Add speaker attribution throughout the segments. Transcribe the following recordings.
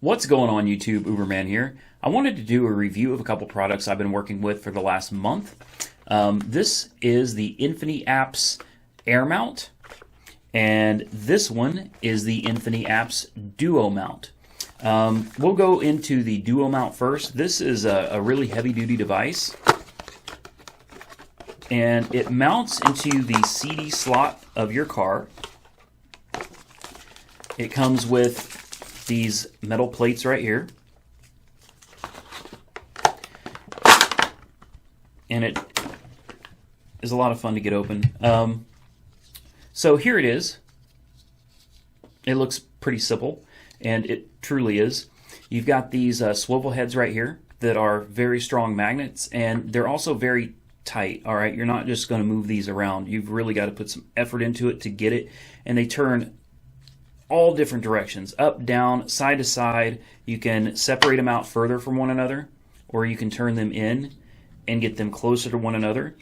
Speaker 1: What's going on YouTube? Uberman here. I wanted to do a review of a couple products I've been working with for the last month. This is the InfiniApps Air Mount, and this one is the InfiniApps Duo Mount. We'll go into the Duo Mount first. This is a really heavy-duty device, and it mounts into the CD slot of your car. It comes with these metal plates right here, and it is a lot of fun to get open. So here it is. It looks pretty simple, and it truly is. You've got these swivel heads right here that are very strong magnets, and they're also very tight. All right, you're not just going to move these around. You've really got to put some effort into it to get it, and they turn all different directions, up, down, side to side. You can separate them out further from one another, or you can turn them in and get them closer to one another.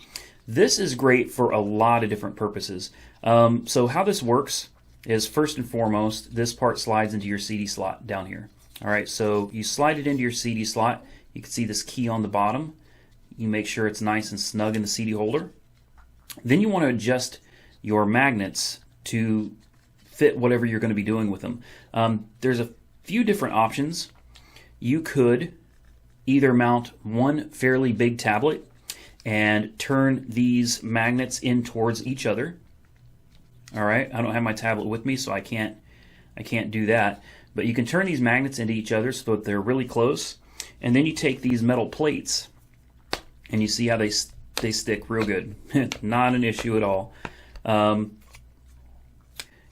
Speaker 1: This is great for a lot of different purposes. So how this works is, first and foremost, this part slides into your CD slot down here. All right, so you slide it into your CD slot. You can see this key on the bottom. You make sure it's nice and snug in the CD holder. Then you want to adjust your magnets to fit whatever you're going to be doing with them. There's a few different options. You could either mount one fairly big tablet and turn these magnets in towards each other. All right, I don't have my tablet with me, so I can't do that. But you can turn these magnets into each other so that they're really close, and then you take these metal plates, and you see how they stick real good. Not an issue at all.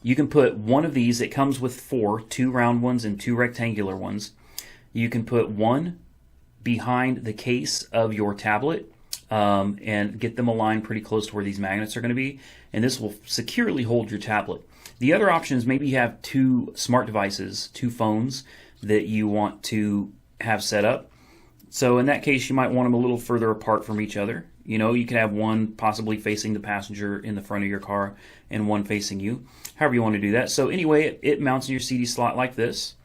Speaker 1: You can put one of these. It comes with two round ones and two rectangular ones. You can put one behind the case of your tablet and get them aligned pretty close to where these magnets are going to be, and this will securely hold your tablet. The other option is maybe you have two smart devices, two phones that you want to have set up. So in that case, you might want them a little further apart from each other. You know, you could have one possibly facing the passenger in the front of your car and one facing you, however you want to do that. So anyway, it mounts in your CD slot like this,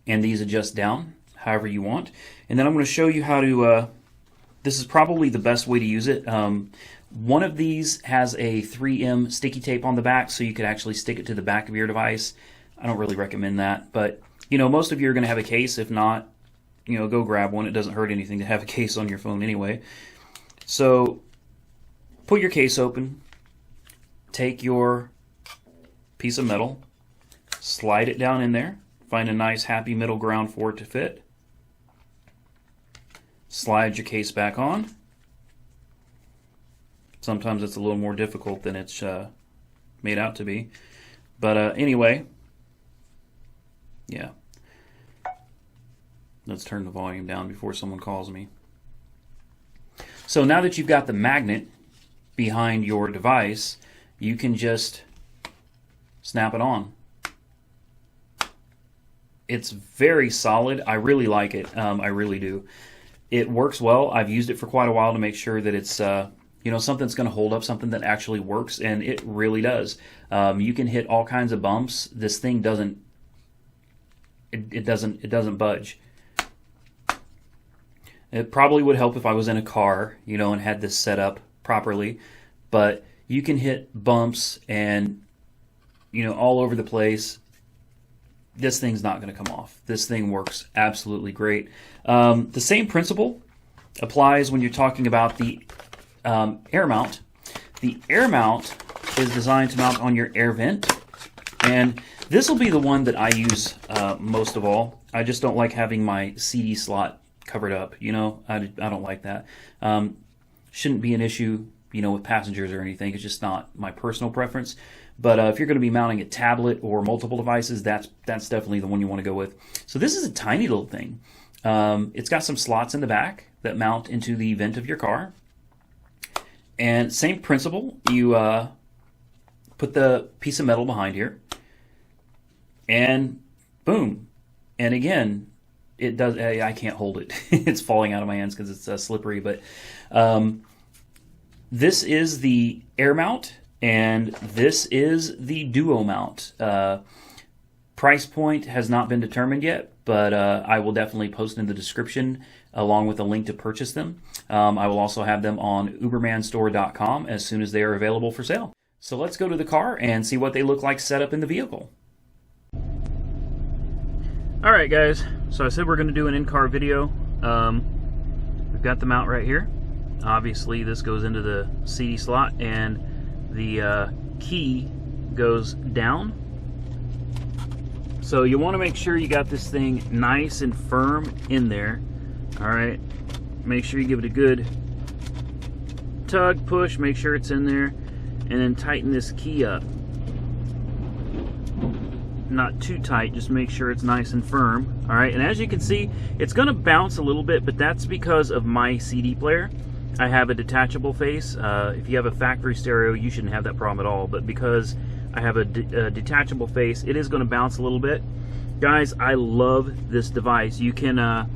Speaker 1: and these adjust down however you want. And then I'm going to show you how to, this is probably the best way to use it. One of these has a 3M sticky tape on the back, so you could actually stick it to the back of your device. I don't really recommend that, but you know, most of you are going to have a case. If not, you know, go grab one. It doesn't hurt anything to have a case on your phone anyway. So put your case open, take your piece of metal, slide it down in there, find a nice happy middle ground for it to fit, slide your case back on. Sometimes it's a little more difficult than it's made out to be, but anyway, yeah. Let's turn the volume down before someone calls me. So now that you've got the magnet behind your device, you can just snap it on. It's very solid. I really like it. I really do. It works well. I've used it for quite a while to make sure that it's you know, something that's going to hold up, something that actually works, and it really does. You can hit all kinds of bumps. This thing doesn't. It doesn't budge. It probably would help if I was in a car, you know, and had this set up properly. But you can hit bumps and, you know, all over the place. This thing's not going to come off. This thing works absolutely great. The same principle applies when you're talking about the air mount. The air mount is designed to mount on your air vent, and this will be the one that I use most of all. I just don't like having my CD slot covered up, you know. I don't like that. Shouldn't be an issue, you know, with passengers or anything. It's just not my personal preference. But if you're going to be mounting a tablet or multiple devices, that's definitely the one you want to go with. So this is a tiny little thing. It's got some slots in the back that mount into the vent of your car. And same principle, you put the piece of metal behind here, and boom. And again, it does. I can't hold it. It's falling out of my hands because it's slippery. But this is the air mount, and this is the Duo mount. Price point has not been determined yet, but I will definitely post in the description along with a link to purchase them. I will also have them on ubermanstore.com as soon as they are available for sale. So let's go to the car and see what they look like set up in the vehicle. Alright guys, so I said we're going to do an in-car video. We've got the mount right here. Obviously this goes into the CD slot and the key goes down. So you want to make sure you got this thing nice and firm in there. Alright, make sure you give it a good tug, push, make sure it's in there, and then tighten this key up. Not too tight, just make sure it's nice and firm. Alright, and as you can see, it's going to bounce a little bit, but that's because of my CD player. I have a detachable face. If you have a factory stereo, you shouldn't have that problem at all, but because I have a detachable face, it is going to bounce a little bit. Guys, I love this device. You can, let's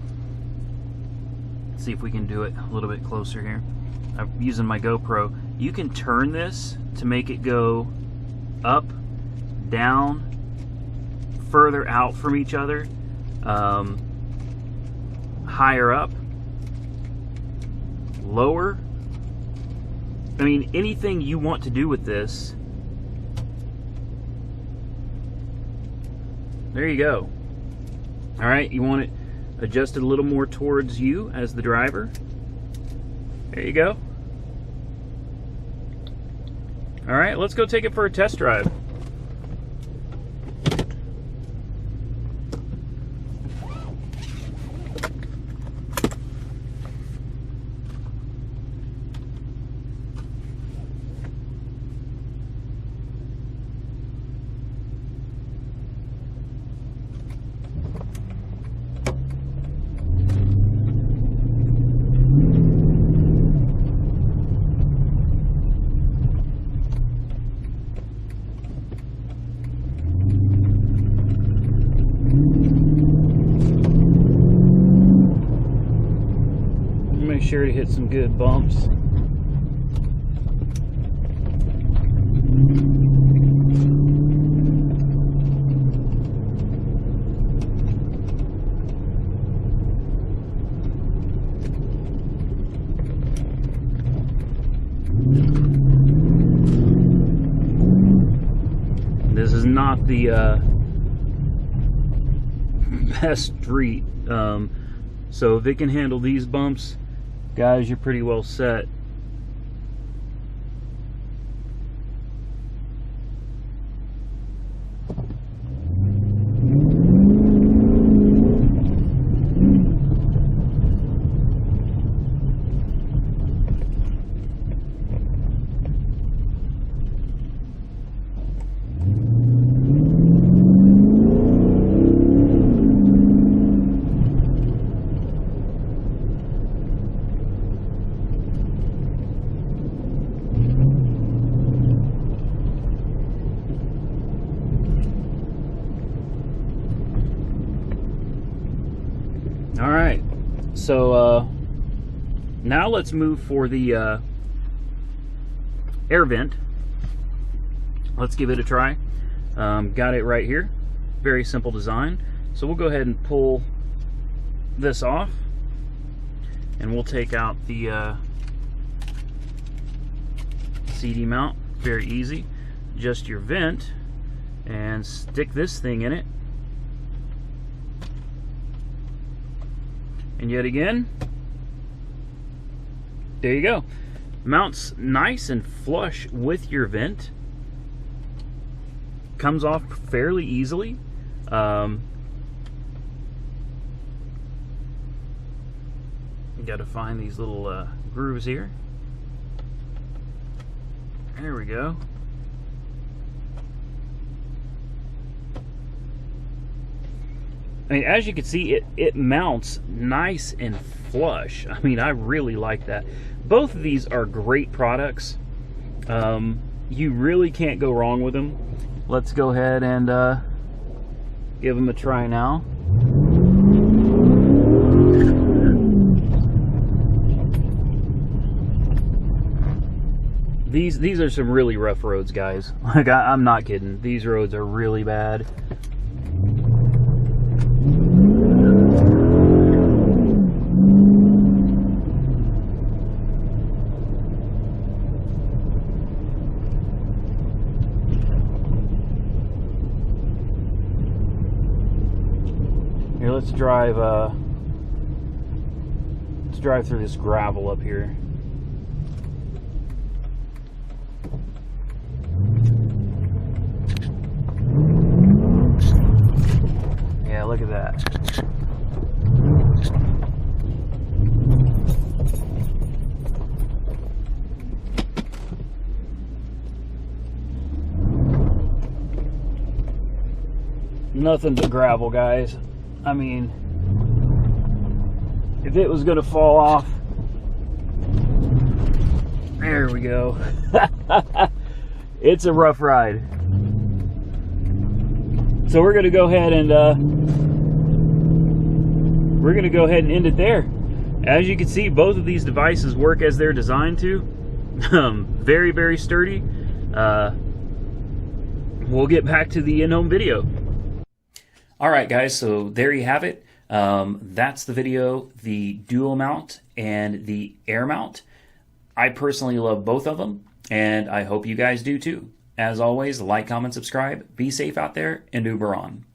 Speaker 1: see if we can do it a little bit closer here. I'm using my GoPro. You can turn this to make it go up, down, further out from each other, higher up, lower. I mean, anything you want to do with this. There you go. Alright, you want it adjusted a little more towards you as the driver. There you go. Alright, let's go take it for a test drive. Make sure to hit some good bumps. This is not the best street, so if it can handle these bumps, guys, you're pretty well set. Alright, so now let's move for the air vent. Let's give it a try. Got it right here. Very simple design. So we'll go ahead and pull this off, and we'll take out the CD mount. Very easy. Just your vent and stick this thing in it. And yet again, there you go. Mounts nice and flush with your vent. Comes off fairly easily. You got to find these little grooves here. There we go. I mean, as you can see, it mounts nice and flush. I mean, I really like that. Both of these are great products. You really can't go wrong with them. Let's go ahead and give them a try now. These are some really rough roads, guys. Like, I'm not kidding. These roads are really bad. through this gravel up here. Yeah, look at that. Nothing but gravel, guys. I mean, if it was gonna fall off, there we go. It's a rough ride. So we're gonna go ahead and end it there. As you can see, both of these devices work as they're designed to. Very, very sturdy. We'll get back to the in-home video. All right, guys, so there you have it. That's the video, the dual mount and the air mount. I personally love both of them, and I hope you guys do too. As always, like, comment, subscribe, be safe out there, and Uber on.